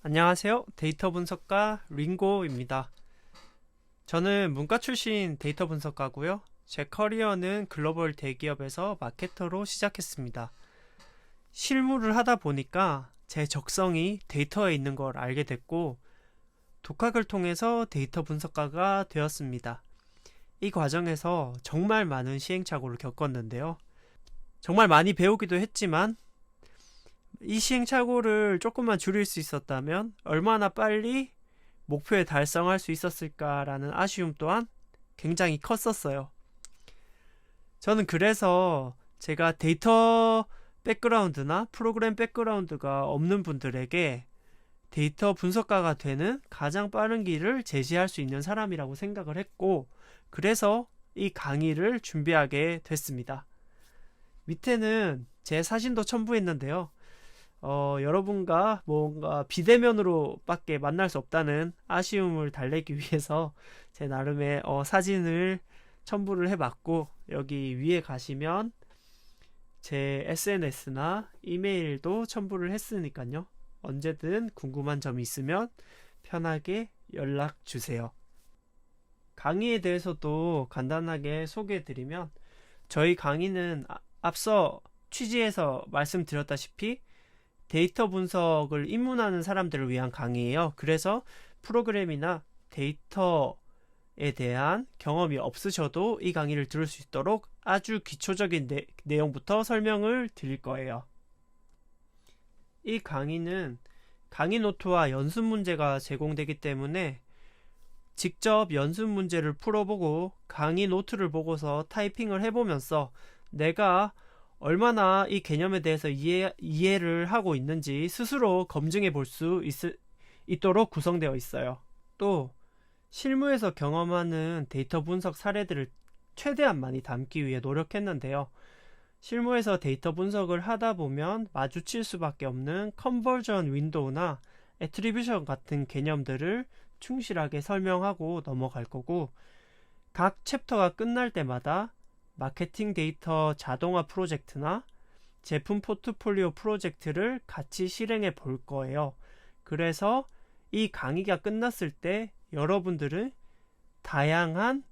안녕하세요. 데이터 분석가 링고입니다. 저는 문과 출신 데이터 분석가고요. 제 커리어는 글로벌 대기업에서 마케터로 시작했습니다. 실무를 하다 보니까 제 적성이 데이터에 있는 걸 알게 됐고 독학을 통해서 데이터 분석가가 되었습니다. 이 과정에서 정말 많은 시행착오를 겪었는데요. 정말 많이 배우기도 했지만 이 시행착오를 조금만 줄일 수 있었다면 얼마나 빨리 목표에 달성할 수 있었을까라는 아쉬움 또한 굉장히 컸었어요. 저는 그래서 제가 데이터 백그라운드나 프로그램 백그라운드가 없는 분들에게 데이터 분석가가 되는 가장 빠른 길을 제시할 수 있는 사람이라고 생각을 했고, 그래서 이 강의를 준비하게 됐습니다. 밑에는 제 사진도 첨부했는데요. 여러분과 뭔가 비대면으로 밖에 만날 수 없다는 아쉬움을 달래기 위해서 제 나름의 사진을 첨부를 해봤고, 여기 위에 가시면 제 SNS나 이메일도 첨부를 했으니까요. 언제든 궁금한 점이 있으면 편하게 연락 주세요. 강의에 대해서도 간단하게 소개해드리면, 저희 강의는 앞서 취지에서 말씀드렸다시피 데이터 분석을 입문하는 사람들을 위한 강의예요. 그래서 프로그램이나 데이터에 대한 경험이 없으셔도 이 강의를 들을 수 있도록 아주 기초적인 내용부터 설명을 드릴 거예요. 이 강의는 강의 노트와 연습 문제가 제공되기 때문에 직접 연습 문제를 풀어보고 강의 노트를 보고서 타이핑을 해보면서 내가 얼마나 이 개념에 대해서 이해를 하고 있는지 스스로 검증해 볼 수 있도록 구성되어 있어요. 또 실무에서 경험하는 데이터 분석 사례들을 최대한 많이 담기 위해 노력했는데요. 실무에서 데이터 분석을 하다 보면 마주칠 수밖에 없는 컨버전 윈도우나 애트리뷰션 같은 개념들을 충실하게 설명하고 넘어갈 거고, 각 챕터가 끝날 때마다 마케팅 데이터 자동화 프로젝트나 제품 포트폴리오 프로젝트를 같이 실행해 볼 거예요. 그래서 이 강의가 끝났을 때 여러분들은 다양한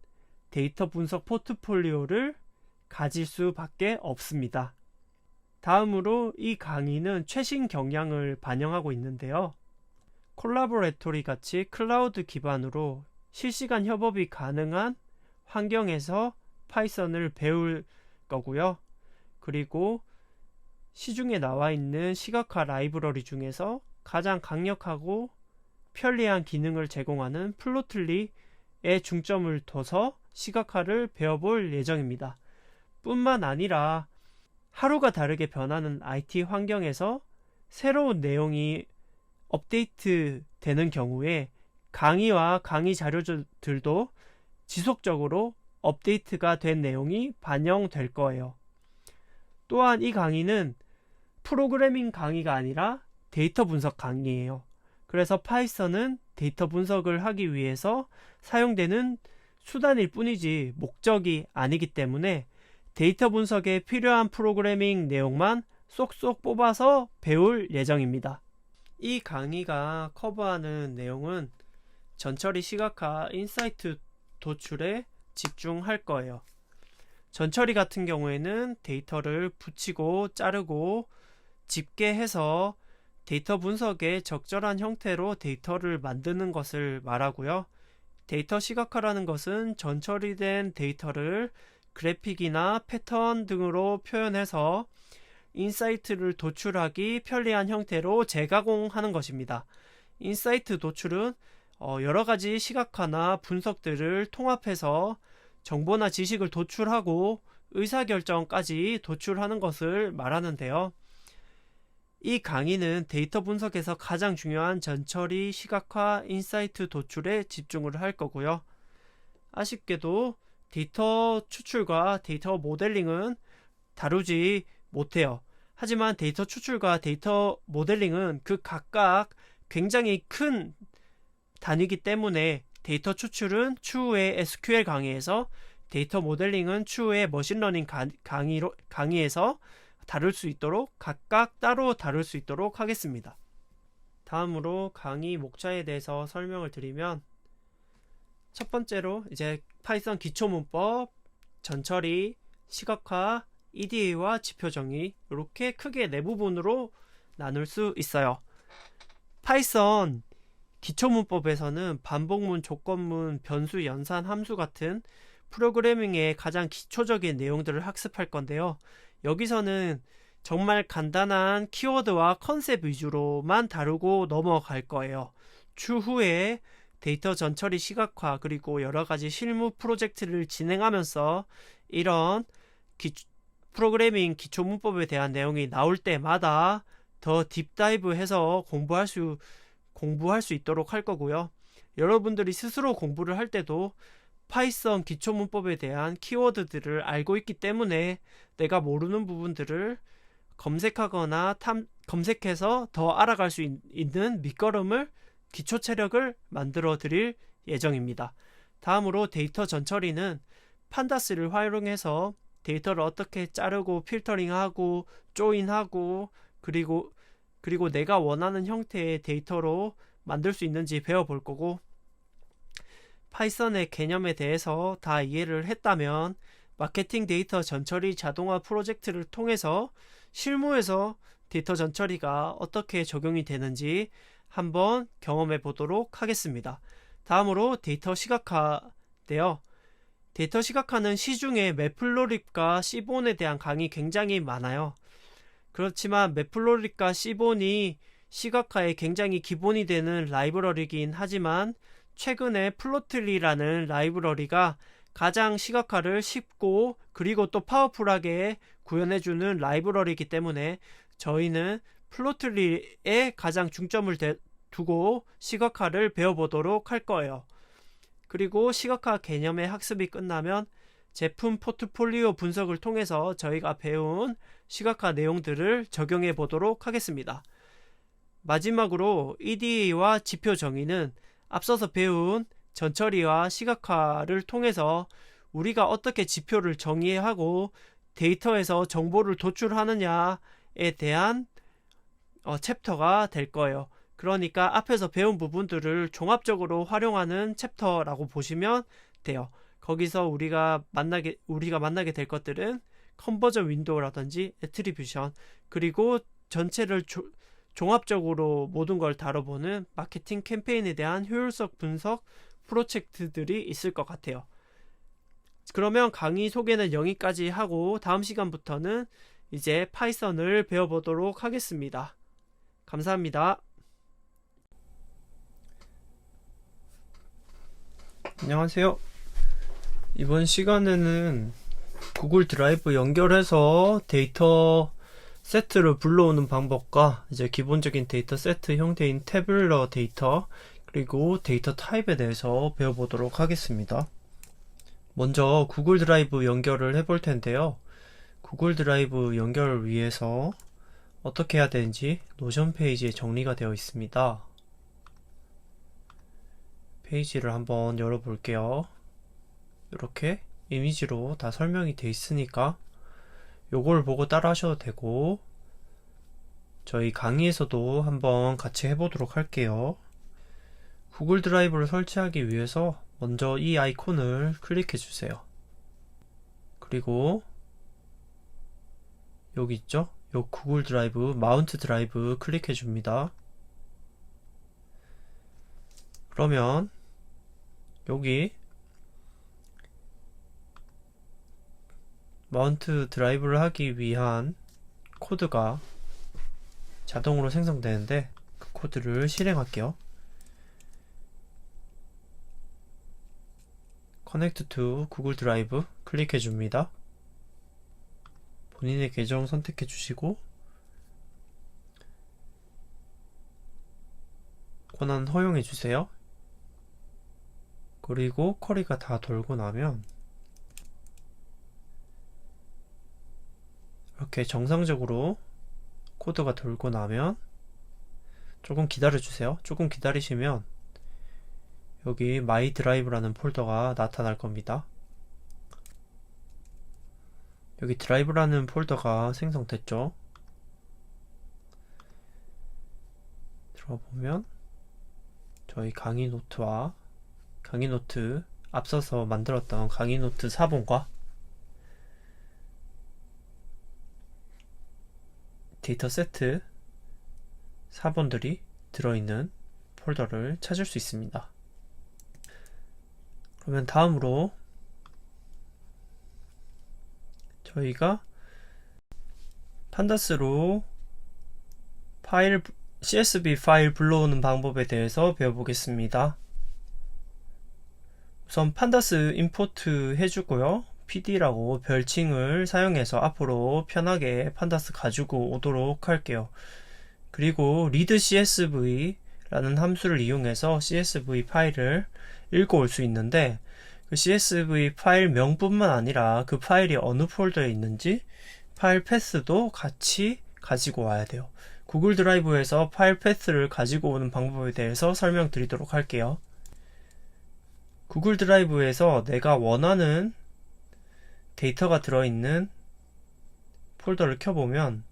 데이터 분석 포트폴리오를 가질 수밖에 없습니다. 다음으로 이 강의는 최신 경향을 반영하고 있는데요. 콜라보레토리 같이 클라우드 기반으로 실시간 협업이 가능한 환경에서 파이썬을 배울 거고요. 그리고 시중에 나와 있는 시각화 라이브러리 중에서 가장 강력하고 편리한 기능을 제공하는 플로틀리에 중점을 둬서 시각화를 배워볼 예정입니다. 뿐만 아니라 하루가 다르게 변하는 IT 환경에서 새로운 내용이 업데이트 되는 경우에 강의와 강의 자료들도 지속적으로 업데이트가 된 내용이 반영될 거예요. 또한 이 강의는 프로그래밍 강의가 아니라 데이터 분석 강의예요. 그래서 파이썬은 데이터 분석을 하기 위해서 사용되는 수단일 뿐이지 목적이 아니기 때문에 데이터 분석에 필요한 프로그래밍 내용만 쏙쏙 뽑아서 배울 예정입니다. 이 강의가 커버하는 내용은 전처리 시각화 인사이트 도출에 집중할 거예요. 전처리 같은 경우에는 데이터를 붙이고 자르고 집계해서 데이터 분석에 적절한 형태로 데이터를 만드는 것을 말하고요. 데이터 시각화라는 것은 전처리된 데이터를 그래픽이나 패턴 등으로 표현해서 인사이트를 도출하기 편리한 형태로 재가공하는 것입니다. 인사이트 도출은 여러가지 시각화나 분석들을 통합해서 정보나 지식을 도출하고 의사결정까지 도출하는 것을 말하는데요. 이 강의는 데이터 분석에서 가장 중요한 전처리, 시각화, 인사이트 도출에 집중을 할 거고요. 아쉽게도 데이터 추출과 데이터 모델링은 다루지 못해요. 하지만 데이터 추출과 데이터 모델링은 그 각각 굉장히 큰 단위이기 때문에 데이터 추출은 추후에 SQL 강의에서, 데이터 모델링은 추후에 머신러닝 강의에서 다룰 수 있도록 각각 따로 다룰 수 있도록 하겠습니다. 다음으로 강의 목차에 대해서 설명을 드리면, 첫 번째로 이제 파이썬 기초문법, 전처리, 시각화, EDA와 지표 정의, 이렇게 크게 네 부분으로 나눌 수 있어요. 파이썬 기초문법에서는 반복문, 조건문, 변수, 연산, 함수 같은 프로그래밍의 가장 기초적인 내용들을 학습할 건데요. 여기서는 정말 간단한 키워드와 컨셉 위주로만 다루고 넘어갈 거예요. 추후에 데이터 전처리 시각화 그리고 여러가지 실무 프로젝트를 진행하면서 이런 프로그래밍 기초 문법에 대한 내용이 나올 때마다 더 딥다이브 해서 공부할 수 있도록 할 거고요. 여러분들이 스스로 공부를 할 때도 파이썬 기초 문법에 대한 키워드들을 알고 있기 때문에 내가 모르는 부분들을 검색하거나 검색해서 더 알아갈 수 있는 밑거름을, 기초 체력을 만들어 드릴 예정입니다. 다음으로 데이터 전처리는 판다스를 활용해서 데이터를 어떻게 자르고 필터링하고 조인하고 그리고 내가 원하는 형태의 데이터로 만들 수 있는지 배워볼 거고, 파이썬의 개념에 대해서 다 이해를 했다면 마케팅 데이터 전처리 자동화 프로젝트를 통해서 실무에서 데이터 전처리가 어떻게 적용이 되는지 한번 경험해 보도록 하겠습니다. 다음으로 데이터 시각화인데요. 데이터 시각화는 시중에 매플로립과 시본에 대한 강의 굉장히 많아요. 그렇지만 매플로립과 시본이 시각화에 굉장히 기본이 되는 라이브러리긴 하지만 최근에 플로틀리라는 라이브러리가 가장 시각화를 쉽고 그리고 또 파워풀하게 구현해주는 라이브러리이기 때문에 저희는 플로틀리에 가장 중점을 두고 시각화를 배워보도록 할 거예요. 그리고 시각화 개념의 학습이 끝나면 제품 포트폴리오 분석을 통해서 저희가 배운 시각화 내용들을 적용해 보도록 하겠습니다. 마지막으로 EDA와 지표 정의는 앞서서 배운 전처리와 시각화를 통해서 우리가 어떻게 지표를 정의하고 데이터에서 정보를 도출하느냐에 대한 챕터가 될 거예요. 그러니까 앞에서 배운 부분들을 종합적으로 활용하는 챕터라고 보시면 돼요. 거기서 우리가 만나게 될 것들은 컨버전 윈도우라든지 애트리뷰션, 그리고 전체를 종합적으로 모든 걸 다뤄보는 마케팅 캠페인에 대한 효율성 분석 프로젝트들이 있을 것 같아요. 그러면 강의 소개는 여기까지 하고 다음 시간부터는 이제 파이썬을 배워보도록 하겠습니다. 감사합니다. 안녕하세요. 이번 시간에는 구글 드라이브 연결해서 데이터 세트를 불러오는 방법과 이제 기본적인 데이터 세트 형태인 태블러 데이터 그리고 데이터 타입에 대해서 배워보도록 하겠습니다. 먼저 구글 드라이브 연결을 해볼 텐데요. 구글 드라이브 연결을 위해서 어떻게 해야 되는지 노션 페이지에 정리가 되어 있습니다. 페이지를 한번 열어볼게요. 이렇게 이미지로 다 설명이 되어 있으니까 요걸 보고 따라 하셔도 되고, 저희 강의에서도 한번 같이 해보도록 할게요. 구글 드라이브를 설치하기 위해서 먼저 이 아이콘을 클릭해 주세요. 그리고 여기 있죠? 요 구글 드라이브 마운트 드라이브 클릭해 줍니다. 그러면 여기 마운트 드라이브를 하기 위한 코드가 자동으로 생성되는데 그 코드를 실행할게요. Connect to Google Drive 클릭해 줍니다. 본인의 계정 선택해 주시고 권한 허용해 주세요. 그리고 쿼리가 다 돌고 나면 이렇게 정상적으로 코드가 돌고 나면 조금 기다려 주세요. 조금 기다리시면 여기 마이 드라이브라는 폴더가 나타날 겁니다. 여기 드라이브라는 폴더가 생성됐죠. 들어보면 저희 강의 노트와 강의 노트 앞서서 만들었던 강의 노트 4본과 데이터 세트 4본들이 들어있는 폴더를 찾을 수 있습니다. 그러면 다음으로 저희가 판다스로 CSV 파일 불러오는 방법에 대해서 배워보겠습니다. 우선 판다스 임포트 해주고요. PD라고 별칭을 사용해서 앞으로 편하게 판다스 가지고 오도록 할게요. 그리고 read CSV 라는 함수를 이용해서 CSV 파일을 읽어올 수 있는데, 그 CSV 파일 명뿐만 아니라 그 파일이 어느 폴더에 있는지 파일 패스도 같이 가지고 와야 돼요. 구글 드라이브에서 파일 패스를 가지고 오는 방법에 대해서 설명드리도록 할게요. 구글 드라이브에서 내가 원하는 데이터가 들어있는 폴더를 켜보면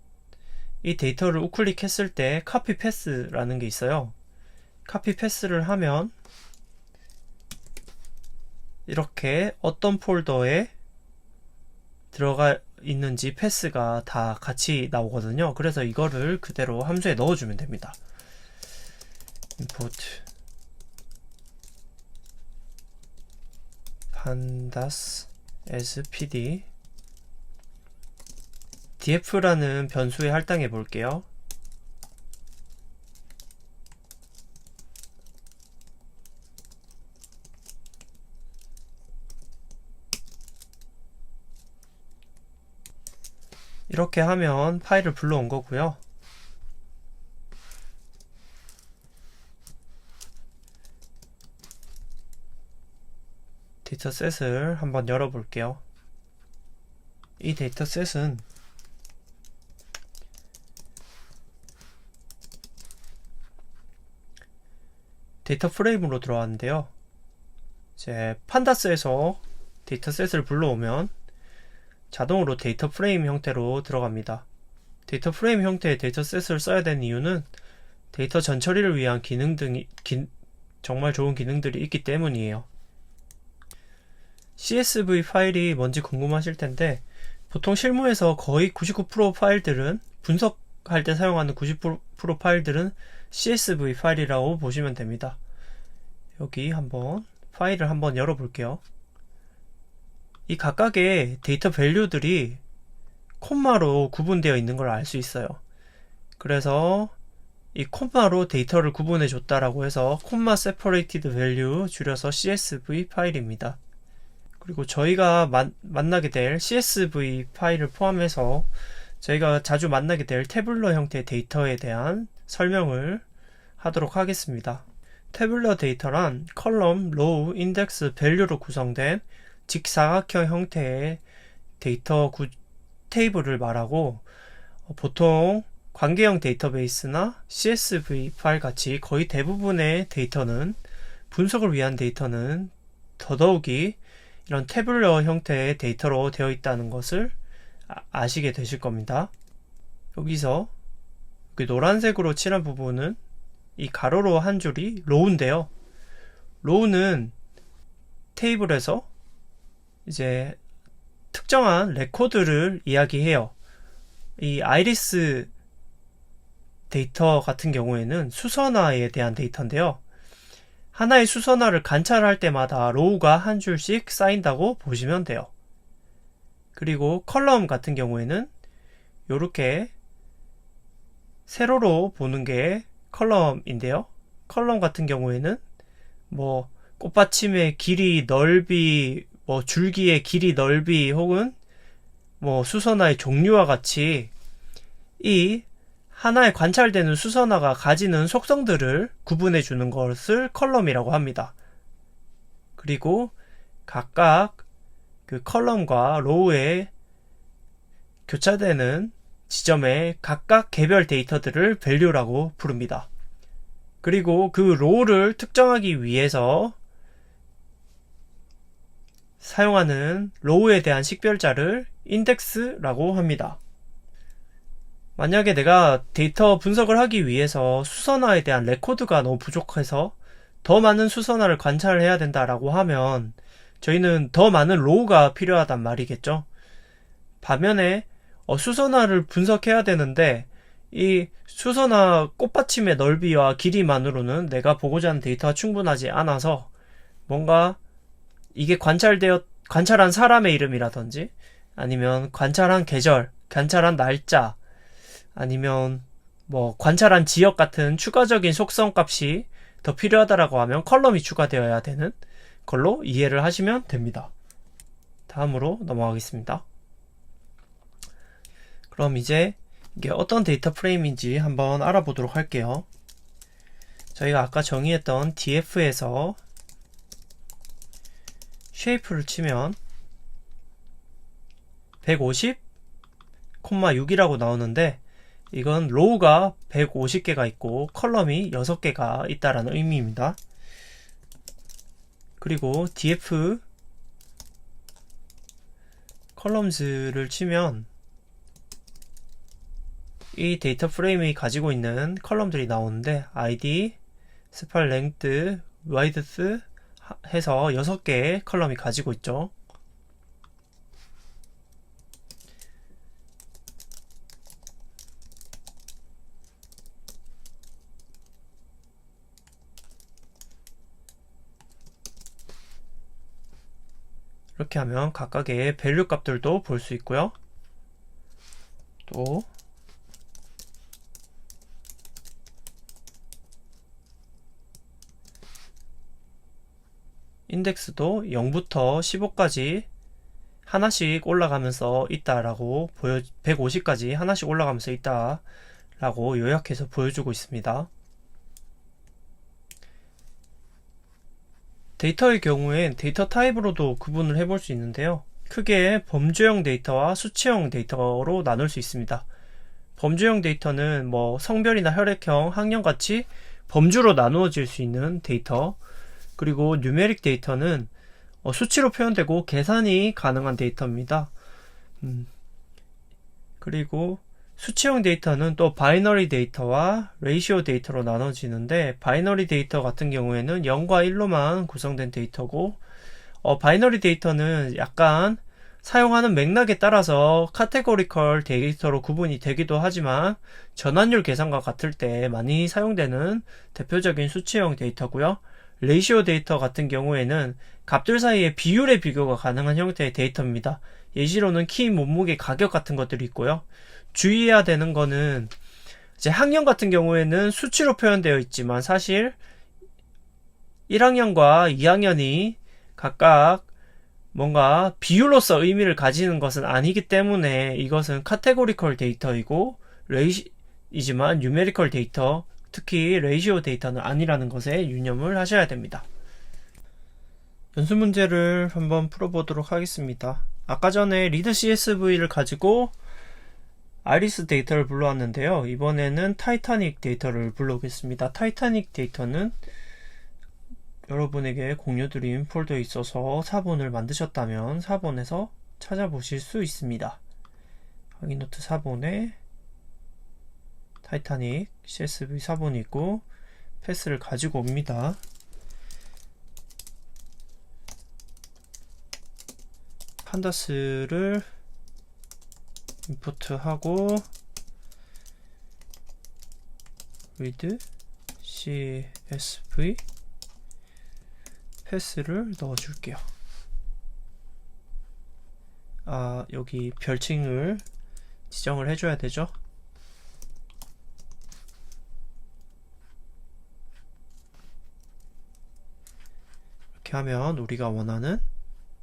이 데이터를 우클릭했을 때 카피 패스라는 게 있어요. 카피 패스를 하면 이렇게 어떤 폴더에 들어가 있는지 패스가 다 같이 나오거든요. 그래서 이거를 그대로 함수에 넣어주면 됩니다. import pandas as pd df라는 변수에 할당해 볼게요. 이렇게 하면 파일을 불러온 거고요. 데이터셋을 한번 열어볼게요. 이 데이터셋은 데이터 프레임으로 들어왔는데요. 이제 판다스에서 데이터셋을 불러오면 자동으로 데이터 프레임 형태로 들어갑니다. 데이터 프레임 형태의 데이터셋을 써야 되는 이유는 데이터 전처리를 위한 기능 등이 정말 좋은 기능들이 있기 때문이에요. CSV 파일이 뭔지 궁금하실 텐데, 보통 실무에서 거의 99% 파일들은, 분석할 때 사용하는 90% 파일들은 CSV 파일이라고 보시면 됩니다. 여기 한번 파일을 한번 열어볼게요. 이 각각의 데이터 밸류들이 콤마로 구분되어 있는 걸 알 수 있어요. 그래서 이 콤마로 데이터를 구분해 줬다라고 해서 콤마 separated value 줄여서 CSV 파일입니다. 그리고 저희가 만나게 될 CSV 파일을 포함해서 저희가 자주 만나게 될 태블러 형태의 데이터에 대한 설명을 하도록 하겠습니다. 태블러 데이터란 컬럼, 로우, 인덱스, 밸류로 구성된 직사각형 형태의 데이터 테이블을 말하고, 보통 관계형 데이터베이스나 CSV 파일 같이 거의 대부분의 데이터는, 분석을 위한 데이터는 더더욱이 이런 태블러 형태의 데이터로 되어 있다는 것을 아시게 되실 겁니다. 여기서 여기 노란색으로 칠한 부분은 이 가로로 한 줄이 로우인데요. 로우는 테이블에서 이제 특정한 레코드를 이야기해요. 이 아이리스 데이터 같은 경우에는 수선화에 대한 데이터인데요. 하나의 수선화를 관찰할 때마다 로우가 한 줄씩 쌓인다고 보시면 돼요. 그리고 컬럼 같은 경우에는 이렇게 세로로 보는 게 컬럼인데요. 컬럼 같은 경우에는 뭐 꽃받침의 길이, 넓이, 뭐 줄기의 길이, 넓이, 혹은 뭐 수선화의 종류와 같이 이 하나에 관찰되는 수선화가 가지는 속성들을 구분해 주는 것을 컬럼이라고 합니다. 그리고 각각 그 컬럼과 로우에 교차되는 지점에 각각 개별 데이터들을 밸류라고 부릅니다. 그리고 그 로우를 특정하기 위해서 사용하는 로우에 대한 식별자를 인덱스라고 합니다. 만약에 내가 데이터 분석을 하기 위해서 수선화에 대한 레코드가 너무 부족해서 더 많은 수선화를 관찰해야 된다라고 하면 저희는 더 많은 로우가 필요하단 말이겠죠. 반면에 수선화를 분석해야 되는데 이 수선화 꽃받침의 넓이와 길이만으로는 내가 보고자 하는 데이터가 충분하지 않아서 뭔가 이게 관찰한 사람의 이름이라든지 아니면 관찰한 계절, 관찰한 날짜 아니면 뭐 관찰한 지역 같은 추가적인 속성 값이 더 필요하다라고 하면 컬럼이 추가되어야 되는 걸로 이해를 하시면 됩니다. 다음으로 넘어가겠습니다. 그럼 이제 이게 어떤 데이터 프레임인지 한번 알아보도록 할게요. 저희가 아까 정의했던 df에서 쉐이프를 치면 150, 6이라고 나오는데 이건 로우가 150개가 있고 컬럼이 6개가 있다라는 의미입니다. 그리고 df 컬럼즈를 치면 이 데이터 프레임이 가지고 있는 컬럼들이 나오는데 id, 스팔 랭드, 와이드스 해서 6개의 컬럼이 가지고 있죠. 이렇게 하면 각각의 밸류 값들도 볼 수 있고요. 또 인덱스도 0부터 15까지 하나씩 올라가면서 있다라고 150까지 하나씩 올라가면서 있다라고 요약해서 보여주고 있습니다. 데이터의 경우엔 데이터 타입으로도 구분을 해볼 수 있는데요. 크게 범주형 데이터와 수치형 데이터로 나눌 수 있습니다. 범주형 데이터는 뭐 성별이나 혈액형, 학년같이 범주로 나누어질 수 있는 데이터, 그리고 뉴메릭 데이터는 수치로 표현되고 계산이 가능한 데이터입니다. 그리고 수치형 데이터는 또 바이너리 데이터와 레이시오 데이터로 나눠지는데 바이너리 데이터 같은 경우에는 0과 1로만 구성된 데이터고 바이너리 데이터는 약간 사용하는 맥락에 따라서 카테고리컬 데이터로 구분이 되기도 하지만 전환율 계산과 같을 때 많이 사용되는 대표적인 수치형 데이터고요. 레이시오 데이터 같은 경우에는 값들 사이의 비율의 비교가 가능한 형태의 데이터입니다. 예시로는 키, 몸무게, 가격 같은 것들이 있고요. 주의해야 되는 거는 이제 학년 같은 경우에는 수치로 표현되어 있지만 사실 1학년과 2학년이 각각 뭔가 비율로서 의미를 가지는 것은 아니기 때문에 이것은 카테고리컬 데이터이고 레이시이지만 뉴메리컬 데이터, 특히 레이시오 데이터는 아니라는 것에 유념을 하셔야 됩니다. 연수 문제를 한번 풀어보도록 하겠습니다. 아까 전에 리드 CSV를 가지고 아이리스 데이터를 불러왔는데요. 이번에는 타이타닉 데이터를 불러오겠습니다. 타이타닉 데이터는 여러분에게 공유드린 폴더에 있어서 사본을 만드셨다면 사본에서 찾아보실 수 있습니다. 확인노트 사본에 타이타닉 CSV 사본이 있고 패스를 가지고 옵니다. 판다스를 임포트하고 read CSV 패스를 넣어줄게요. 여기 별칭을 지정을 해줘야 되죠. 이렇게 하면 우리가 원하는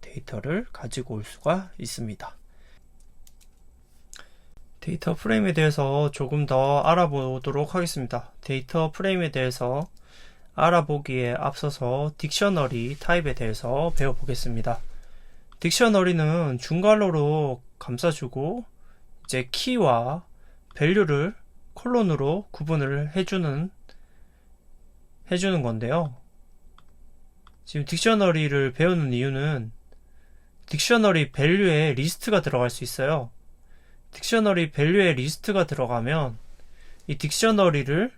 데이터를 가지고 올 수가 있습니다. 데이터 프레임에 대해서 조금 더 알아보도록 하겠습니다. 데이터 프레임에 대해서 알아보기에 앞서서 딕셔너리 타입에 대해서 배워보겠습니다. 딕셔너리는 중괄호로 감싸주고 이제 키와 밸류를 콜론으로 구분을 해주는 건데요. 지금 딕셔너리를 배우는 이유는 딕셔너리 밸류에 리스트가 들어갈 수 있어요. 딕셔너리 밸류에 리스트가 들어가면 이 딕셔너리를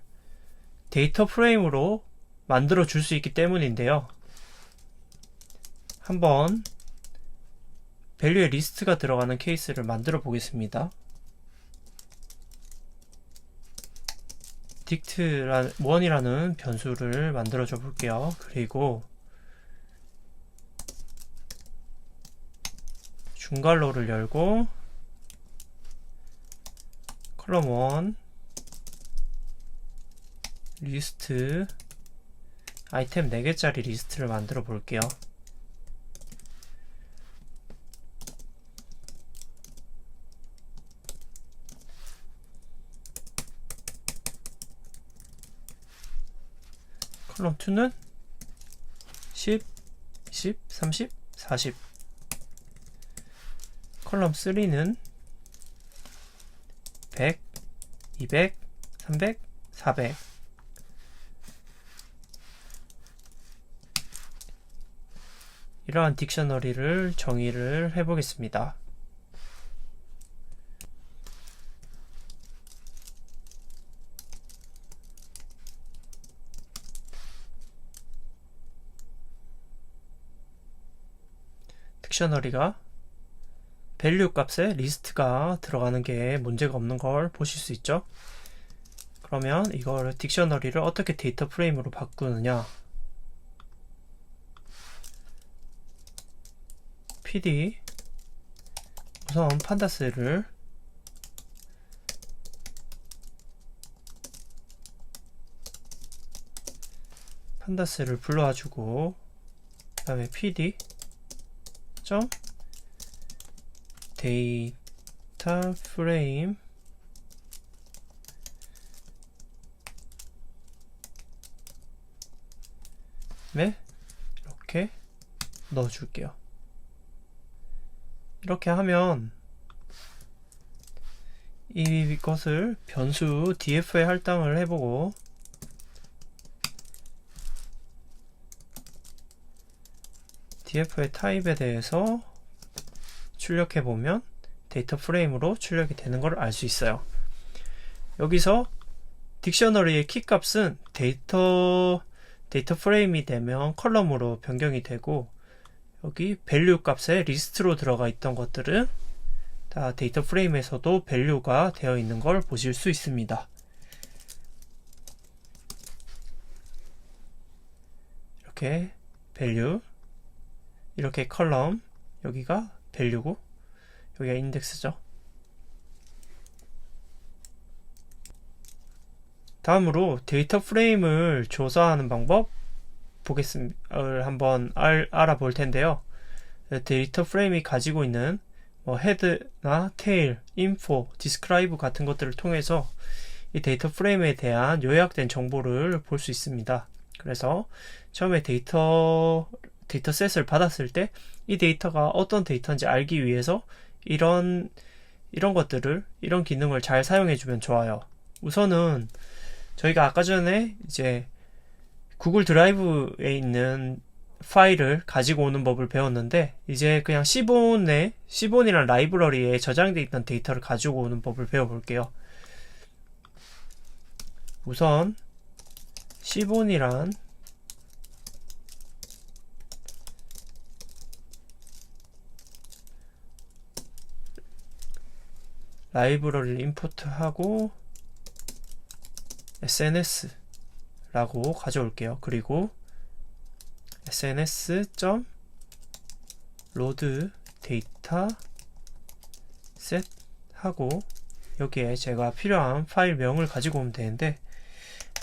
데이터 프레임으로 만들어 줄 수 있기 때문인데요. 한번 밸류에 리스트가 들어가는 케이스를 만들어 보겠습니다. dict1이라는 변수를 만들어 줘 볼게요. 그리고 중괄호를 열고 컬럼 1 리스트 아이템 4개짜리 리스트를 만들어 볼게요. 컬럼 2는 10, 20, 30, 40 컬럼 3는 100, 200, 300, 400 이러한 딕셔너리를 정의를 해보겠습니다. 딕셔너리가 밸류 값에 리스트가 들어가는 게 문제가 없는 걸 보실 수 있죠. 그러면 이걸 딕셔너리를 어떻게 데이터 프레임으로 바꾸느냐, pd 우선 판다스를 불러와주고 그 다음에 pd 점 데이터 프레임에 이렇게 넣어줄게요. 이렇게 하면 이것을 변수 df에 할당을 해보고 df의 타입에 대해서 출력해보면 데이터 프레임으로 출력이 되는 걸 알 수 있어요. 여기서 딕셔너리의 키값은 데이터 프레임이 되면 컬럼으로 변경이 되고, 여기 밸류 값에 리스트로 들어가 있던 것들은 다 데이터 프레임에서도 밸류가 되어 있는 걸 보실 수 있습니다. 이렇게 밸류, 이렇게 컬럼, 여기가 밸류고 여기가 인덱스죠. 다음으로 데이터 프레임을 조사하는 방법 한번 알아볼 텐데요. 데이터 프레임이 가지고 있는 헤드나 테일, 인포, 디스크라이브 같은 것들을 통해서 이 데이터 프레임에 대한 요약된 정보를 볼 수 있습니다. 그래서 처음에 데이터셋을 받았을 때 이 데이터가 어떤 데이터인지 알기 위해서 이런 기능을 잘 사용해 주면 좋아요. 우선은 저희가 아까 전에 이제 구글 드라이브에 있는 파일을 가지고 오는 법을 배웠는데, 이제 그냥 시본이란 라이브러리에 저장되어 있던 데이터를 가지고 오는 법을 배워볼게요. 우선 시본이란 라이브러리를 임포트하고 sns라고 가져올게요. 그리고 sns.load data set 하고 여기에 제가 필요한 파일 명을 가지고 오면 되는데,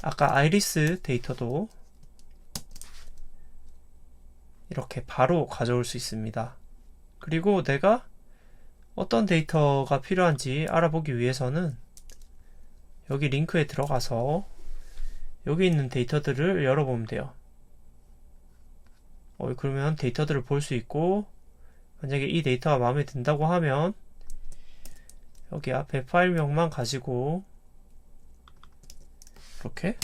아까 아이리스 데이터도 이렇게 바로 가져올 수 있습니다. 그리고 내가 어떤 데이터가 필요한지 알아보기 위해서는 여기 링크에 들어가서 여기 있는 데이터들을 열어보면 돼요. 그러면 데이터들을 볼 수 있고, 만약에 이 데이터가 마음에 든다고 하면 여기 앞에 파일명만 가지고 이렇게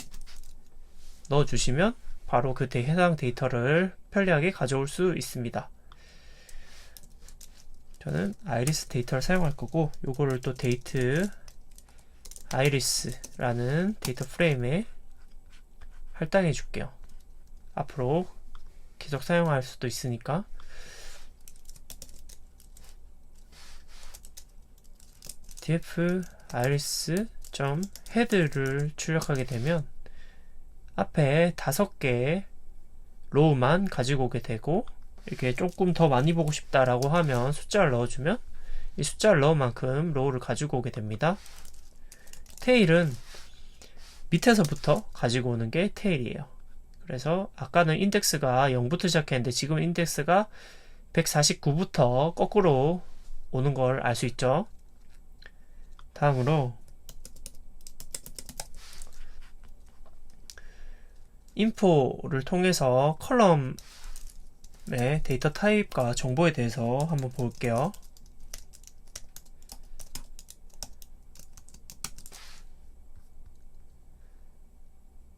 넣어주시면 바로 그 해당 데이터를 편리하게 가져올 수 있습니다. 저는 아이리스 데이터를 사용할 거고, 요거를 또 데이트 아이리스라는 데이터 프레임에 할당해 줄게요. 앞으로 계속 사용할 수도 있으니까. df iris head를 출력하게 되면 앞에 5개의 로우만 가지고 오게 되고, 이렇게 조금 더 많이 보고 싶다라고 하면 숫자를 넣어주면 이 숫자를 넣은 만큼 로우를 가지고 오게 됩니다. 테일은 밑에서부터 가지고 오는 게 테일이에요. 그래서 아까는 인덱스가 0부터 시작했는데 지금 인덱스가 149부터 거꾸로 오는 걸 알 수 있죠. 다음으로 인포를 통해서 컬럼의 데이터 타입과 정보에 대해서 한번 볼게요.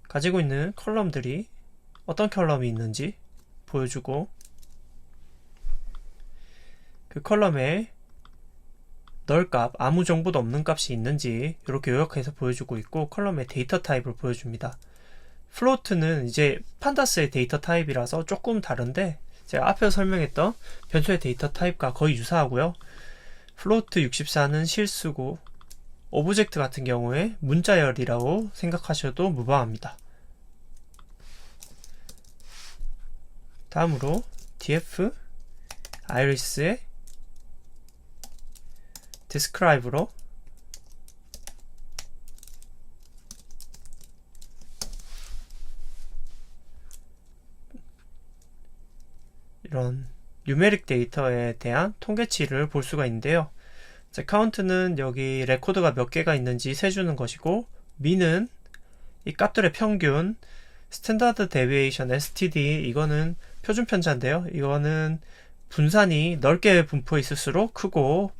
가지고 있는 컬럼들이 어떤 컬럼이 있는지 보여주고, 그 컬럼에 널 값, 아무 정보도 없는 값이 있는지 이렇게 요약해서 보여주고 있고, 컬럼의 데이터 타입을 보여줍니다. 플로트는 이제 판다스의 데이터 타입이라서 조금 다른데, 제가 앞에서 설명했던 변수의 데이터 타입과 거의 유사하고요. 플로트 64는 실수고, 오브젝트 같은 경우에 문자열이라고 생각하셔도 무방합니다. 다음으로 df iris의 describe로 이런 뉴메릭 데이터에 대한 통계치를 볼 수가 있는데요. count는 여기 레코드가 몇 개가 있는지 세주는 것이고, mean은 이 값들의 평균, 스탠다드 데비에이션 std 이거는 표준 편차인데요. 이거는 분산이 넓게 분포해 있을수록 크고,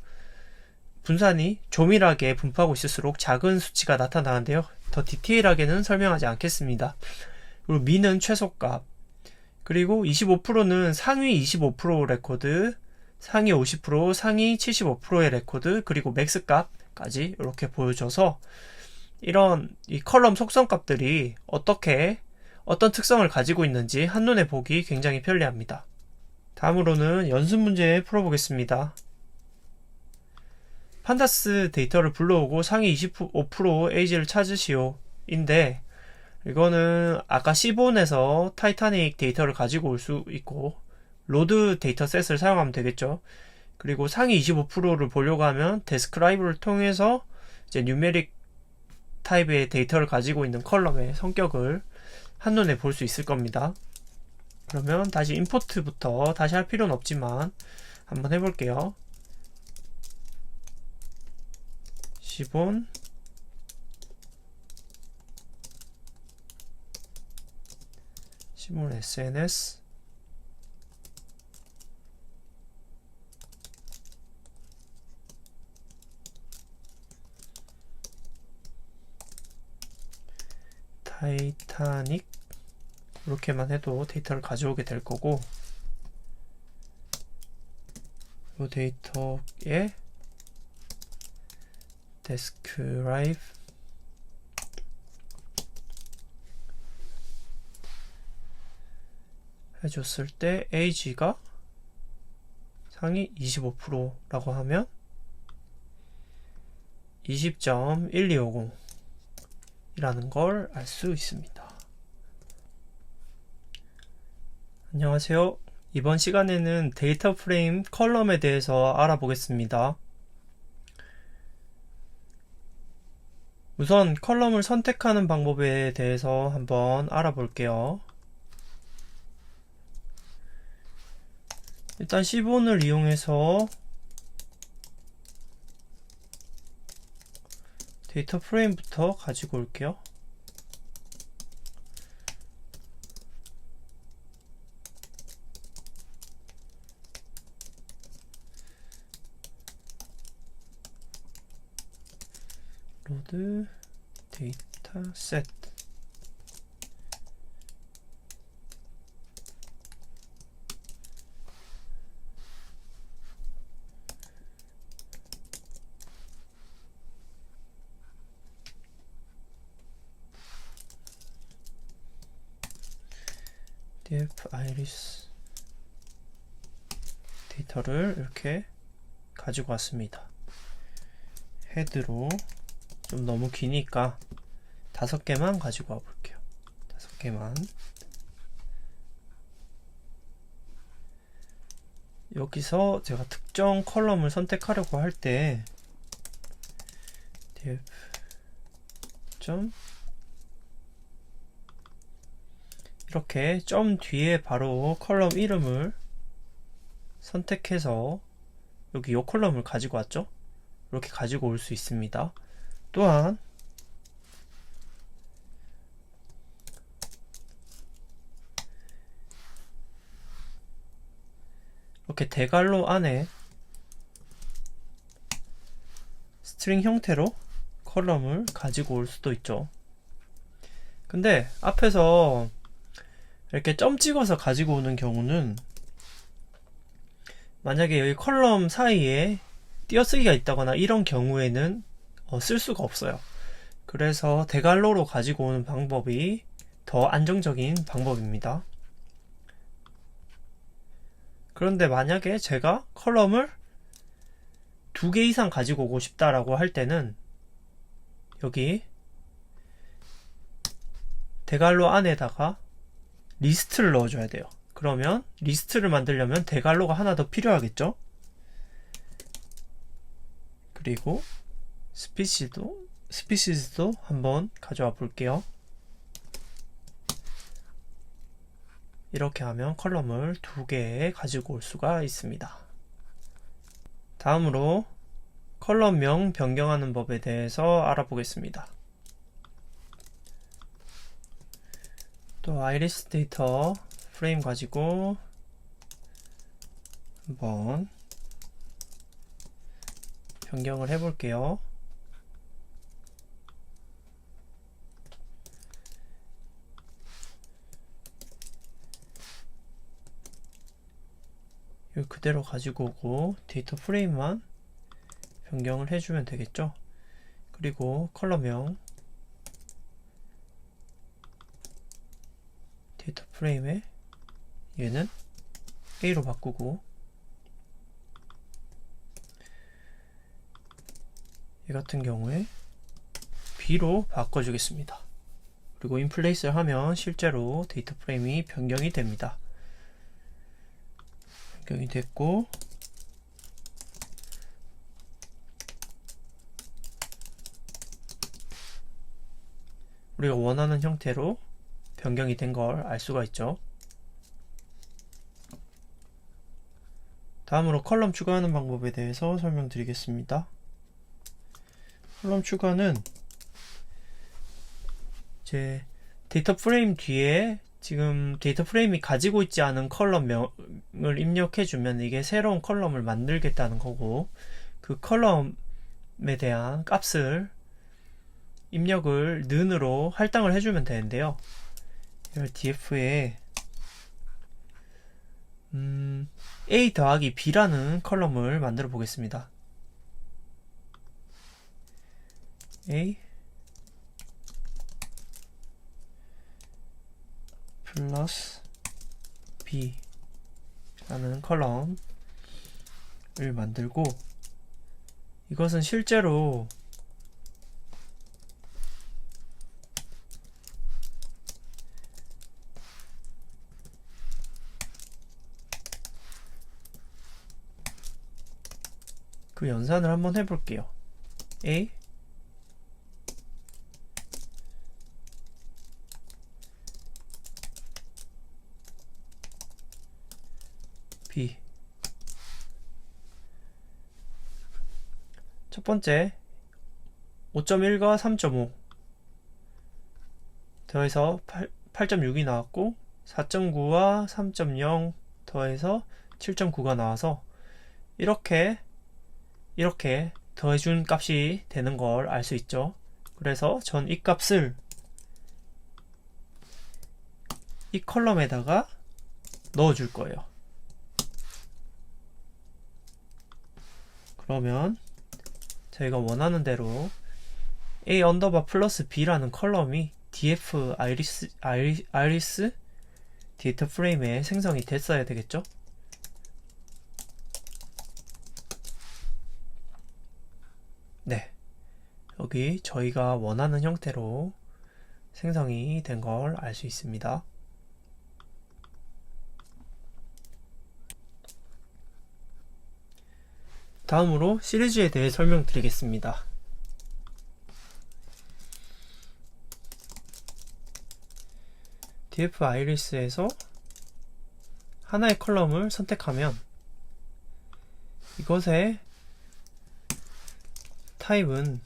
분산이 조밀하게 분포하고 있을수록 작은 수치가 나타나는데요. 더 디테일하게는 설명하지 않겠습니다. 그리고 mean은 최소값, 그리고 25%는 상위 25% 레코드, 상위 50%, 상위 75%의 레코드, 그리고 맥스 값까지 이렇게 보여줘서 이런 이 컬럼 속성 값들이 어떤 특성을 가지고 있는지 한눈에 보기 굉장히 편리합니다. 다음으로는 연습 문제 풀어보겠습니다. 판다스 데이터를 불러오고 상위 25% 에이지를 찾으시오 인데, 이거는 아까 시본에서 타이타닉 데이터를 가지고 올 수 있고, 로드 데이터셋을 사용하면 되겠죠. 그리고 상위 25%를 보려고 하면 데스크라이브를 통해서 이제 뉴메릭 타입의 데이터를 가지고 있는 컬럼의 성격을 한눈에 볼 수 있을 겁니다. 그러면 다시 임포트부터 다시 할 필요는 없지만 한번 해볼게요. 시본 SNS 타이타닉 이렇게만 해도 데이터를 가져오게 될 거고, 이 데이터에 describe 해줬을 때 age가 상위 25%라고 하면 20.1250 이라는 걸 알 수 있습니다. 안녕하세요. 이번 시간에는 데이터 프레임 컬럼에 대해서 알아보겠습니다. 우선 컬럼을 선택하는 방법에 대해서 한번 알아볼게요. 일단 시본을 이용해서 데이터 프레임부터 가지고 올게요. 로드 데이터 셋. df iris 데이터를 이렇게 가지고 왔습니다. 헤드로 좀 너무 기니까 5개만 가지고 와 볼게요. 5개만. 여기서 제가 특정 컬럼을 선택하려고 할 때 div 점 이렇게 점 뒤에 바로 컬럼 이름을 선택해서 여기 이 컬럼을 가지고 왔죠? 이렇게 가지고 올 수 있습니다. 또한 이렇게 대괄호 안에 스트링 형태로 컬럼을 가지고 올 수도 있죠. 근데 앞에서 이렇게 점 찍어서 가지고 오는 경우는 만약에 여기 컬럼 사이에 띄어쓰기가 있다거나 이런 경우에는 쓸 수가 없어요. 그래서 대괄호로 가지고 오는 방법이 더 안정적인 방법입니다. 그런데 만약에 제가 컬럼을 2개 이상 가지고 오고 싶다라고 할 때는 여기 대괄호 안에다가 리스트를 넣어줘야 돼요. 그러면 리스트를 만들려면 대괄호가 하나 더 필요하겠죠? 그리고 스피시즈도 한번 가져와 볼게요. 이렇게 하면 컬럼을 2개 가지고 올 수가 있습니다. 다음으로 컬럼명 변경하는 법에 대해서 알아보겠습니다. 또 아이리스 데이터 프레임 가지고 한번 변경을 해 볼게요. 이거 그대로 가지고 오고 데이터 프레임만 변경을 해주면 되겠죠. 그리고 컬럼명 데이터 프레임에 얘는 A로 바꾸고 이 같은 경우에 B로 바꿔주겠습니다. 그리고 인플레이스를 하면 실제로 데이터 프레임이 변경이 됩니다. 변경이 됐고 우리가 원하는 형태로 변경이 된 걸 알 수가 있죠. 다음으로 컬럼 추가하는 방법에 대해서 설명드리겠습니다. 컬럼 추가는 이제 데이터 프레임 뒤에 지금 데이터 프레임이 가지고 있지 않은 컬럼명을 입력해주면 이게 새로운 컬럼을 만들겠다는 거고, 그 컬럼에 대한 값을 입력을 는으로 할당을 해주면 되는데요. 이걸 df에 a 더하기 b라는 컬럼을 만들어 보겠습니다. a 플러스 b 라는 컬럼을 만들고, 이것은 실제로 그 연산을 한번 해볼게요. A B 첫 번째 5.1과 3.5 더해서 8.6이 나왔고, 4.9와 3.0 더해서 7.9가 나와서 이렇게 더해준 값이 되는 걸 알 수 있죠. 그래서 전 이 값을 이 컬럼에다가 넣어줄 거예요. 그러면 저희가 원하는 대로 a 언더바 플러스 b라는 컬럼이 df 아이리스 데이터 프레임에 생성이 됐어야 되겠죠? 네, 여기 저희가 원하는 형태로 생성이 된 걸 알 수 있습니다. 다음으로 시리즈에 대해 설명드리겠습니다. df iris에서 하나의 컬럼을 선택하면 이것의 타입은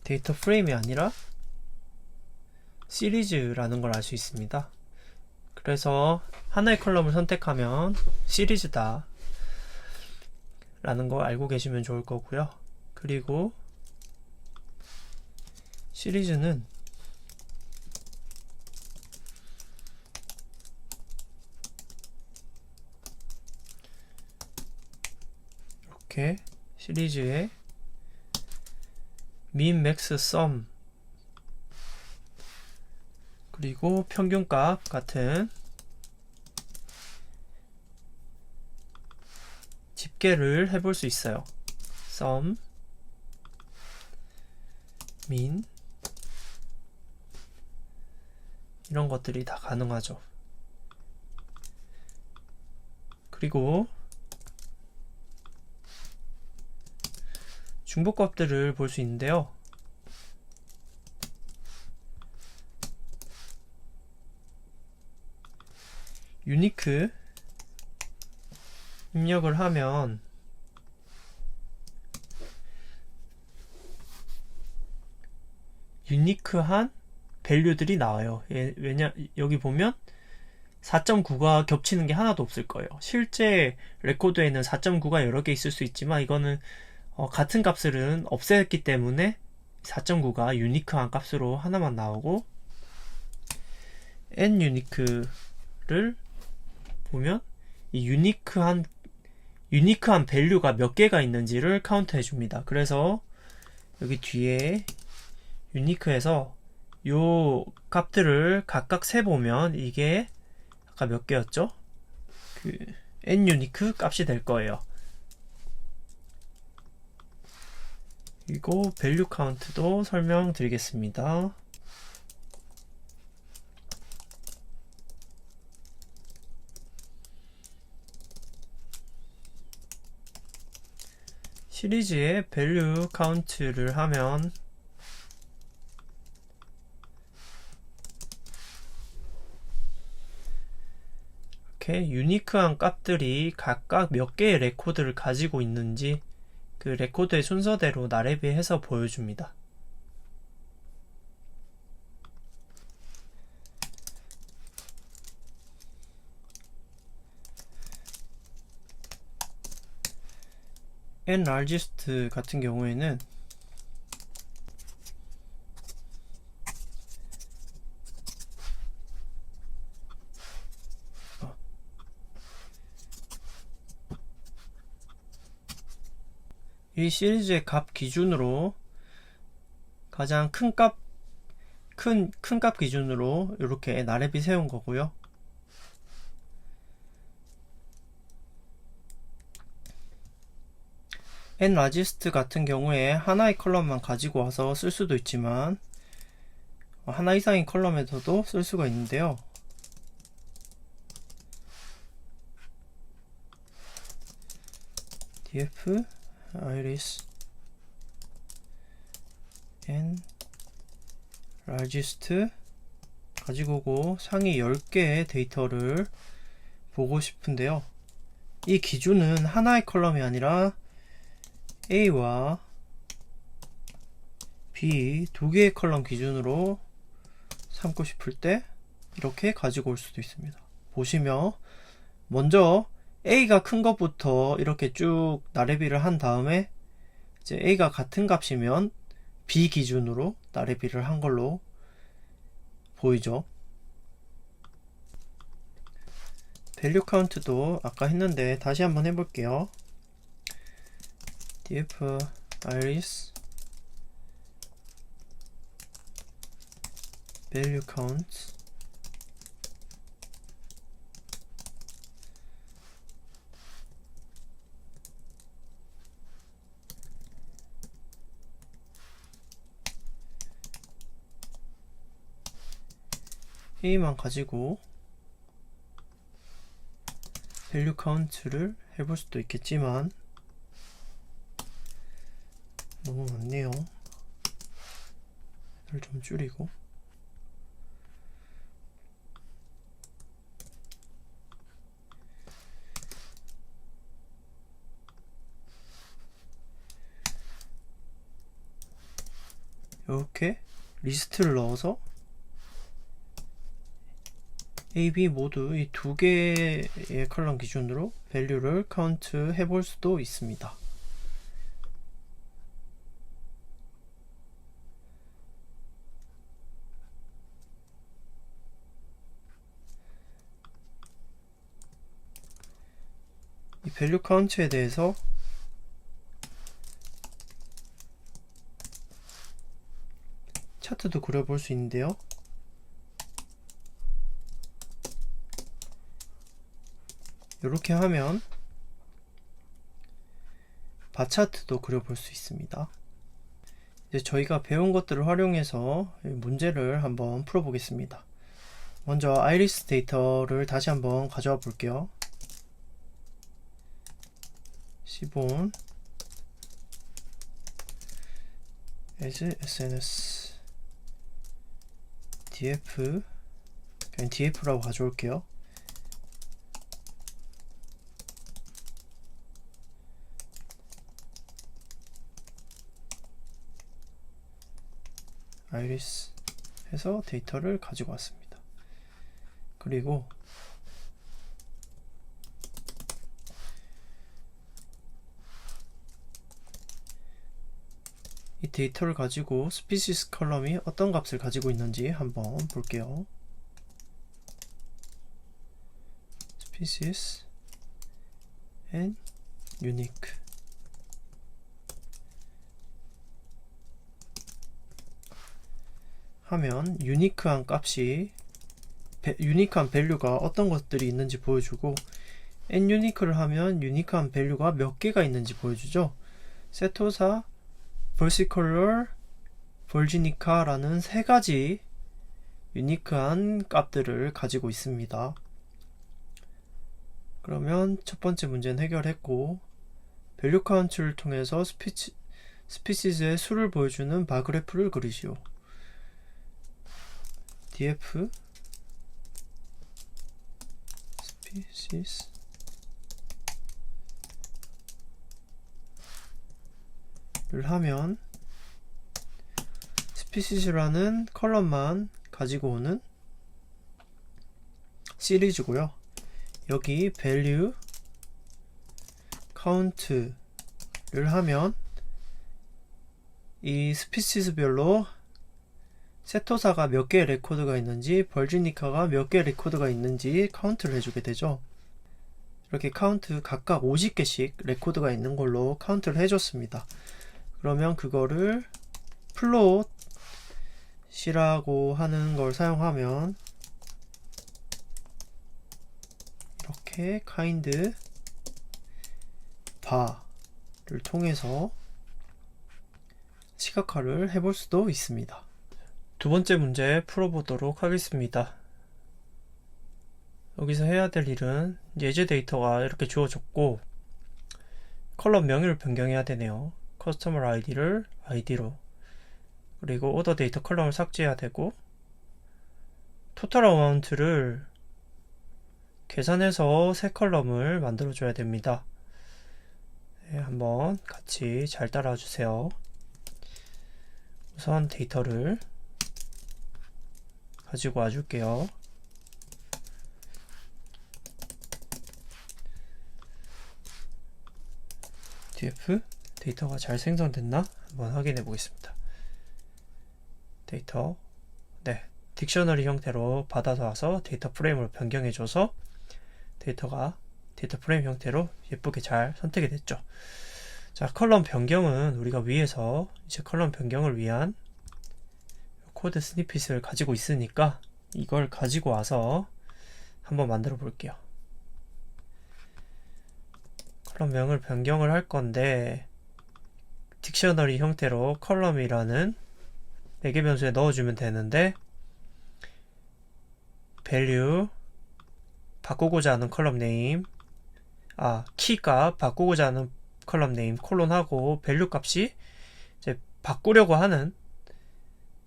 데이터 프레임이 아니라 시리즈라는 걸 알 수 있습니다. 그래서 하나의 컬럼을 선택하면 시리즈다 라는 거 알고 계시면 좋을 거고요. 그리고 시리즈는 이렇게 시리즈의 min, max, sum 그리고 평균값 같은 집계를 해볼 수 있어요. sum, min 이런 것들이 다 가능하죠. 그리고 중복값들을 볼 수 있는데요. 유니크 입력을 하면 유니크한 밸류들이 나와요. 왜냐 여기 보면 4.9가 겹치는 게 하나도 없을 거예요. 실제 레코드에는 4.9가 여러 개 있을 수 있지만 이거는 같은 값들은 없앴기 때문에 4.9가 유니크한 값으로 하나만 나오고 n 유니크를 보면 이 유니크한 밸류가 몇 개가 있는지를 카운트 해줍니다. 그래서 여기 뒤에 유니크에서 요 값들을 각각 세보면 이게 아까 몇 개였죠? 그 n 유니크 값이 될 거예요. 그리고 밸류 카운트도 설명드리겠습니다. 시리즈의 밸류 카운트를 하면 이렇게 유니크한 값들이 각각 몇 개의 레코드를 가지고 있는지 그 레코드의 순서대로 나래비해서 보여줍니다. n largest 같은 경우에는 이 시리즈의 값 기준으로 가장 큰 값 기준으로 이렇게 나래비 세운 거고요. n largest 같은 경우에 하나의 컬럼만 가지고 와서 쓸 수도 있지만 하나 이상의 컬럼에서도 쓸 수가 있는데요. df iris n largest 가지고 오고 상위 10개의 데이터를 보고 싶은데요. 이 기준은 하나의 컬럼이 아니라 A와 B 두 개의 컬럼 기준으로 삼고 싶을 때 이렇게 가지고 올 수도 있습니다. 보시면 먼저 A가 큰 것부터 이렇게 쭉 나래비를 한 다음에 이제 A가 같은 값이면 B 기준으로 나래비를 한 걸로 보이죠. 밸류 카운트도 아까 했는데 다시 한번 해볼게요. df iris value count A만 가지고 value count를 해볼 수도 있겠지만 너무 많네요. 이걸 좀 줄이고 이렇게 리스트를 넣어서 A, B 모두 이 두 개의 컬럼 기준으로 밸류를 카운트 해볼 수도 있습니다. 이 밸류 카운트에 대해서 차트도 그려볼 수 있는데요. 이렇게 하면 바차트도 그려볼 수 있습니다. 이제 저희가 배운 것들을 활용해서 문제를 한번 풀어보겠습니다. 먼저 아이리스 데이터를 다시 한번 가져와 볼게요. 시본 as SNS df 그냥 df라고 가져올게요. 아이리스 해서 데이터를 가지고 왔습니다. 그리고 이 데이터를 가지고 스피시스 컬럼이 어떤 값을 가지고 있는지 한번 볼게요. species and unique 하면 유니크한 값이 유니크한 밸류가 어떤 것들이 있는지 보여주고 and unique를 하면 유니크한 밸류가 몇 개가 있는지 보여주죠. 세토사, versicolor, virginica 라는 세 가지 유니크한 값들을 가지고 있습니다. 그러면 첫 번째 문제는 해결했고 밸류 카운트를 통해서 스피시즈의 수를 보여주는 바그래프를 그리시오. df species 를 하면 species라는 컬럼만 가지고 오는 시리즈고요. 여기 value count를 하면 이 스피시스별로 세토사가 몇 개의 레코드가 있는지 벌지니카가 몇 개의 레코드가 있는지 카운트를 해주게 되죠. 이렇게 카운트 각각 50개씩 레코드가 있는 걸로 카운트를 해줬습니다. 그러면 그거를 플롯이라고 하는 걸 사용하면 이렇게 kind bar를 통해서 시각화를 해볼 수도 있습니다. 두 번째 문제 풀어보도록 하겠습니다. 여기서 해야 될 일은 예제 데이터가 이렇게 주어졌고 컬럼 명의를 변경해야 되네요. 커스터머 아이디를 id로 그리고 오더 데이터 컬럼을 삭제해야 되고 토탈 어마운트를 계산해서 새 컬럼을 만들어 줘야 됩니다. 네, 한번 같이 잘 따라와 주세요. 우선 데이터를 가지고 와줄게요. df 데이터가 잘 생성됐나? 한번 확인해 보겠습니다. 데이터 네 딕셔너리 형태로 받아서 와서 데이터 프레임으로 변경해 줘서 데이터 프레임 형태로 예쁘게 잘 선택이 됐죠. 자, 컬럼 변경은 우리가 위에서 이제 컬럼 변경을 위한 코드 스니핏을 가지고 있으니까 이걸 가지고 와서 한번 만들어 볼게요. 컬럼명을 변경을 할 건데 딕셔너리 형태로 컬럼이라는 4개 변수에 넣어주면 되는데 value 바꾸고자 하는 컬럼 네임 키값 바꾸고자 하는 컬럼 네임 콜론하고 value 값이 이제 바꾸려고 하는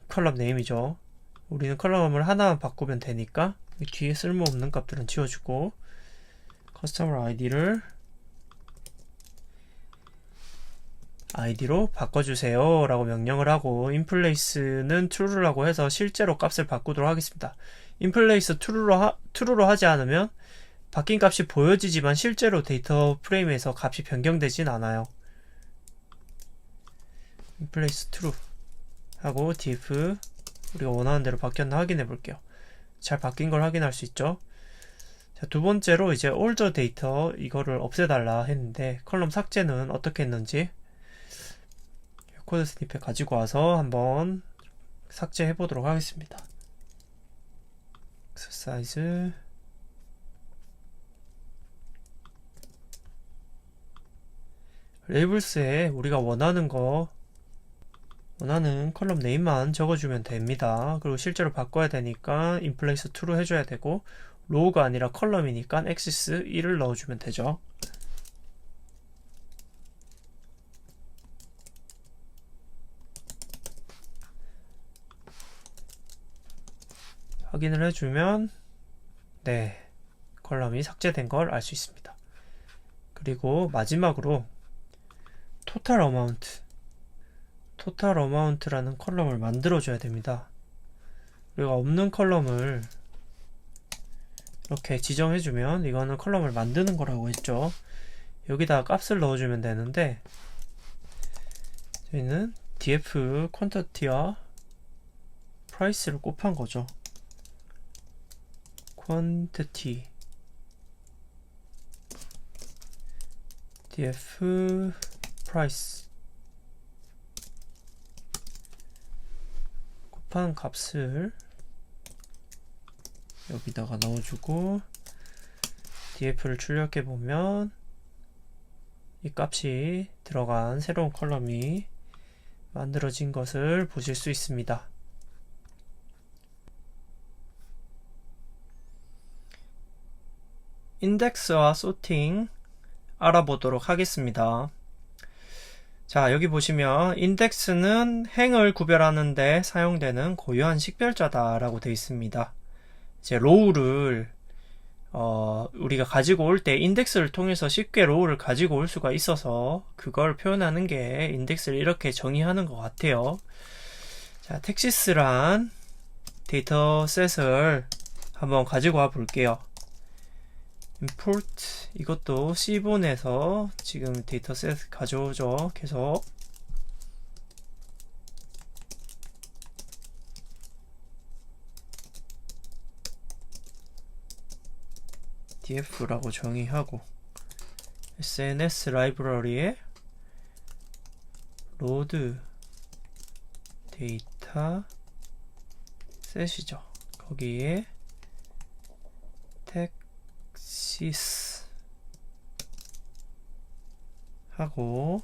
컬럼 네임이죠. 우리는 컬럼을 하나만 바꾸면 되니까 뒤에 쓸모없는 값들은 지워주고 커스터머 아이디로 바꿔주세요 라고 명령을 하고 인플레이스는 true라고 해서 실제로 값을 바꾸도록 하겠습니다. 인플레이스 true로 하지 않으면 바뀐 값이 보여지지만 실제로 데이터 프레임에서 값이 변경되진 않아요. 인플레이스 true 하고 diff 우리가 원하는 대로 바뀌었나 확인해 볼게요. 잘 바뀐 걸 확인할 수 있죠. 자, 두 번째로 이제 older 데이터 이거를 없애달라 했는데 컬럼 삭제는 어떻게 했는지 코드 스니펫 가지고 와서 한번 삭제해 보도록 하겠습니다. exercise 레이블스에 우리가 원하는 컬럼 네임만 적어주면 됩니다. 그리고 실제로 바꿔야 되니까 인플레이스 2로 해줘야 되고 로우가 아니라 컬럼이니까 axis 1을 넣어주면 되죠. 확인을 해주면 네, 컬럼이 삭제된 걸 알 수 있습니다. 그리고 마지막으로 total amount라는 컬럼을 만들어줘야 됩니다. 우리가 없는 컬럼을 이렇게 지정해주면 이거는 컬럼을 만드는 거라고 했죠. 여기다가 값을 넣어주면 되는데 저희는 df quantity와 price를 곱한 거죠. quantity df price 곱한 값을 여기다가 넣어주고 df를 출력해 보면 이 값이 들어간 새로운 컬럼이 만들어진 것을 보실 수 있습니다. 인덱스와 소팅 알아보도록 하겠습니다. 자, 여기 보시면 인덱스는 행을 구별하는데 사용되는 고유한 식별자다 라고 되어 있습니다. 이제 로우를 우리가 가지고 올 때 인덱스를 통해서 쉽게 로우를 가지고 올 수가 있어서 그걸 표현하는 게 인덱스를 이렇게 정의하는 것 같아요. 자, 텍시스란 데이터셋을 한번 가지고 와 볼게요. import 이것도 C본에서 지금 데이터셋 가져오죠. 계속 df라고 정의하고 SNS 라이브러리에 load 데이터 셋이죠. 거기에 텍시스 하고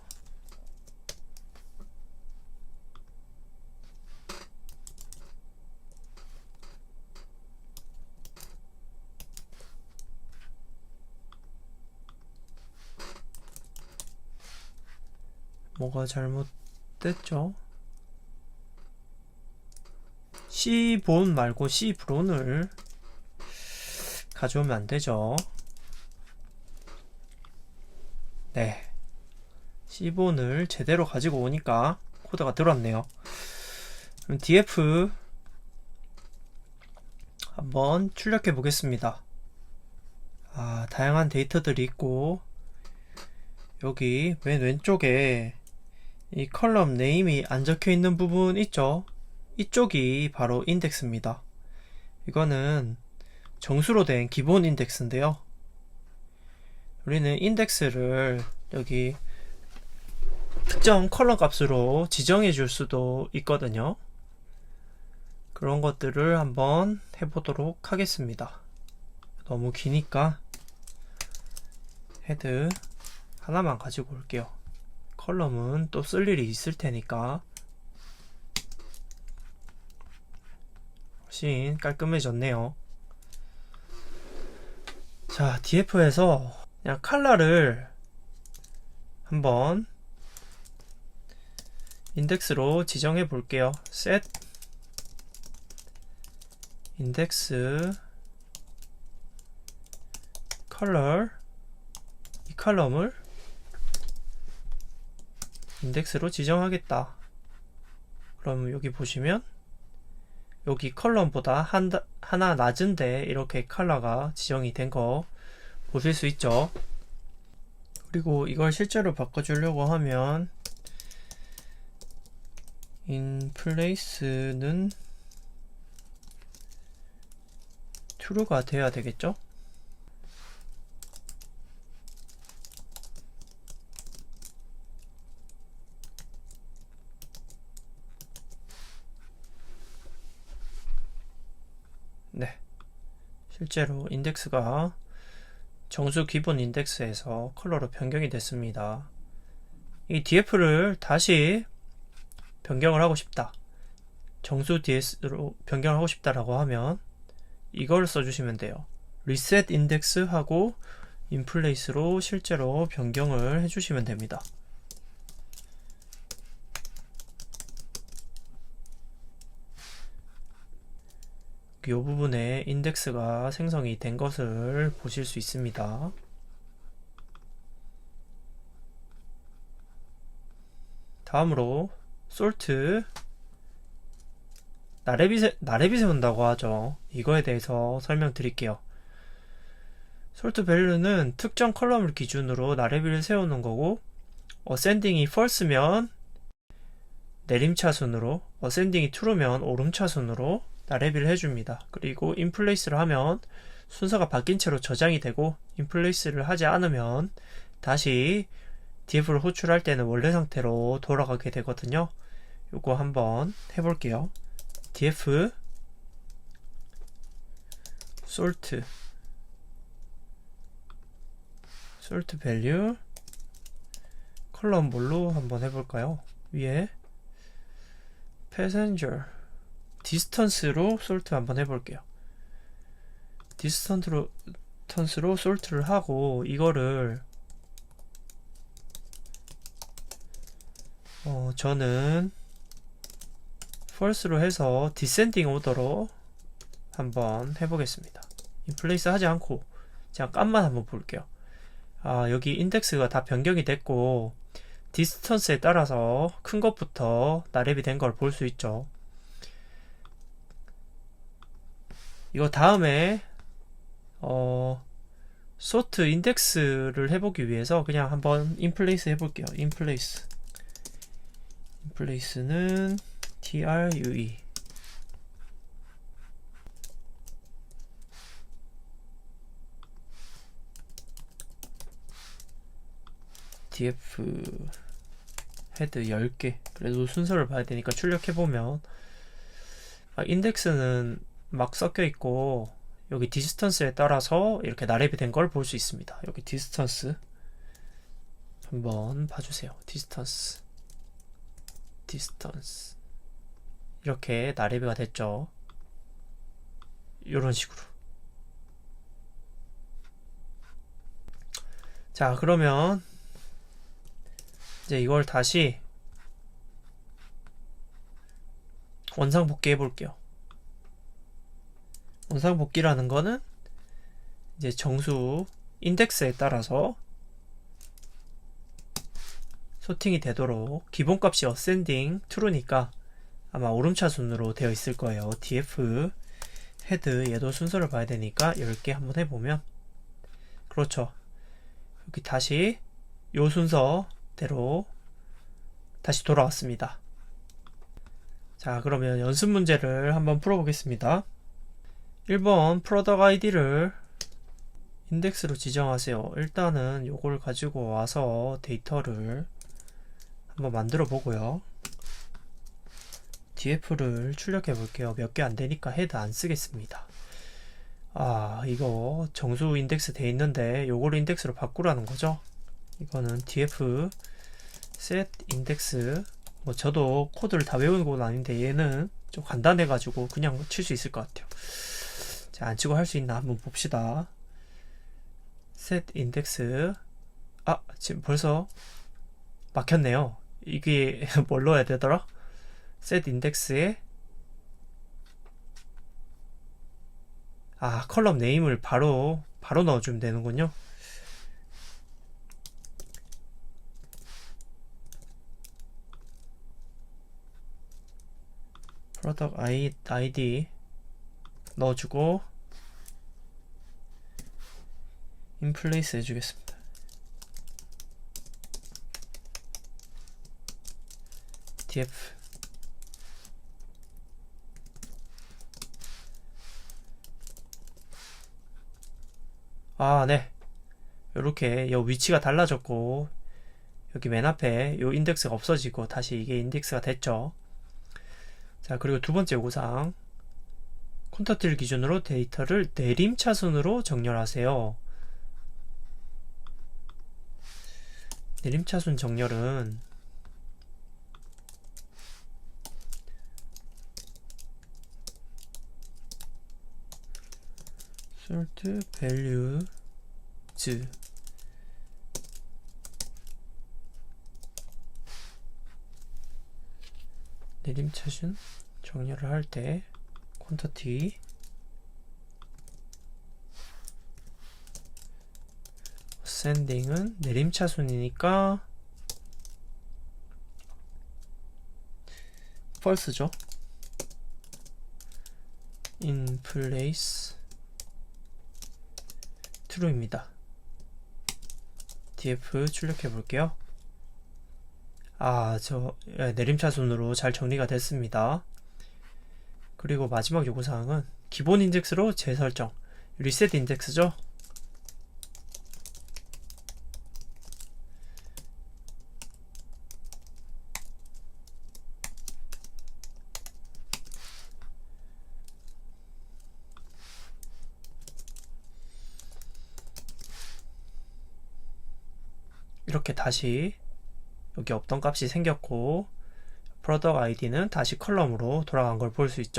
뭐가 잘못됐죠? C본 말고 C브론을 가져오면 안되죠. 네, C본을 제대로 가지고 오니까 코드가 들어왔네요. 그럼 df 한번 출력해 보겠습니다. 다양한 데이터들이 있고 여기 맨 왼쪽에 이 컬럼 네임이 안 적혀 있는 부분 있죠? 이쪽이 바로 인덱스입니다. 이거는 정수로 된 기본 인덱스인데요. 우리는 인덱스를 여기 특정 컬럼 값으로 지정해 줄 수도 있거든요. 그런 것들을 한번 해보도록 하겠습니다. 너무 기니까 헤드 하나만 가지고 올게요. 컬럼은 또 쓸 일이 있을 테니까. 훨씬 깔끔해졌네요. 자, DF에서 그냥 컬러를 한번 인덱스로 지정해 볼게요. set 인덱스 color, 이 컬럼을 인덱스로 지정하겠다. 그럼 여기 보시면 여기 컬럼보다 하나 낮은데 이렇게 컬러가 지정이 된 거 보실 수 있죠. 그리고 이걸 실제로 바꿔주려고 하면 in place는 true가 돼야 되겠죠. 네, 실제로 인덱스가 정수 기본 인덱스에서 컬러로 변경이 됐습니다. 이 df를 다시 변경을 하고 싶다, 정수 ds로 변경을 하고 싶다라고 하면 이걸 써주시면 돼요. reset index 하고 in place로 실제로 변경을 해주시면 됩니다. 이 부분에 인덱스가 생성이 된 것을 보실 수 있습니다. 다음으로 sort, 나래비 세운다고 하죠. 이거에 대해서 설명드릴게요. sort value는 특정 컬럼을 기준으로 나래비를 세우는 거고, ascending이 false면 내림차순으로, ascending이 true면 오름차순으로 나래비를 해줍니다. 그리고 인플레이스를 하면 순서가 바뀐 채로 저장이 되고, 인플레이스를 하지 않으면 다시 df를 호출할 때는 원래 상태로 돌아가게 되거든요. 요거 한번 해볼게요. df sort value 컬럼 뭘로 한번 해볼까요? 위에 passenger distance로 sort 한번 해볼게요. distance로 sort를 하고 이거를 저는 false로 해서 descending order로 한번 해보겠습니다. 인플레이스 하지 않고 그냥 값만 한번 볼게요. 여기 인덱스가 다 변경이 됐고 디스턴스에 따라서 큰 것부터 나랩이 된 걸 볼 수 있죠. 이거 다음에 sort 인덱스를 해보기 위해서 그냥 한번 인플레이스 해볼게요. 인플레이스는 true df 헤드 10개. 그래도 순서를 봐야 되니까 출력해보면 인덱스는 막 섞여 있고 여기 디스턴스에 따라서 이렇게 나랩이 된 걸 볼 수 있습니다. 여기 디스턴스 한번 봐주세요. 디스턴스 이렇게 나랩이가 됐죠. 이런 식으로. 자, 그러면 이제 이걸 다시 원상복귀 해볼게요. 원상복귀라는 거는 이제 정수 인덱스에 따라서 소팅이 되도록 기본값이 ascending true니까 아마 오름차순으로 되어 있을 거예요. df 헤드 얘도 순서를 봐야 되니까 10개 한번 해보면 그렇죠. 여기 다시 요 순서대로 다시 돌아왔습니다. 자, 그러면 연습 문제를 한번 풀어보겠습니다. 1번 product id를 인덱스로 지정하세요. 일단은 요걸 가지고 와서 데이터를 한번 만들어 보고요. df를 출력해 볼게요. 몇 개 안 되니까 헤드 안 쓰겠습니다. 이거 정수 인덱스 돼 있는데 요거를 인덱스로 바꾸라는 거죠. 이거는 df set index, 뭐 저도 코드를 다 외우는 건 아닌데 얘는 좀 간단해 가지고 그냥 칠 수 있을 것 같아요. 자, 안 치고 할 수 있나 한번 봅시다. set index, 지금 벌써 막혔네요. 이게 뭘 넣어야 되더라? set index에 컬럼 네임을 바로 넣어주면 되는군요. product id 넣어주고 인플레이스 해주겠습니다. df 네, 요렇게 요 위치가 달라졌고 여기 맨 앞에 요 인덱스가 없어지고 다시 이게 인덱스가 됐죠. 자, 그리고 두 번째 요구사항, 콘서트를 기준으로 데이터를 내림차순으로 정렬하세요. 내림차순 정렬은 sort values 내림차순 정렬을 할 때 콘서트 ascending은 내림차순이니까 false죠. in place true입니다. df 출력해 볼게요. 내림차순으로 잘 정리가 됐습니다. 그리고 마지막 요구사항은 기본 인덱스로 재설정, 리셋 인덱스죠. 이렇게 다시 여기 없던 값이 생겼고 product id는 다시 컬럼으로 돌아간 걸 볼 수 있죠.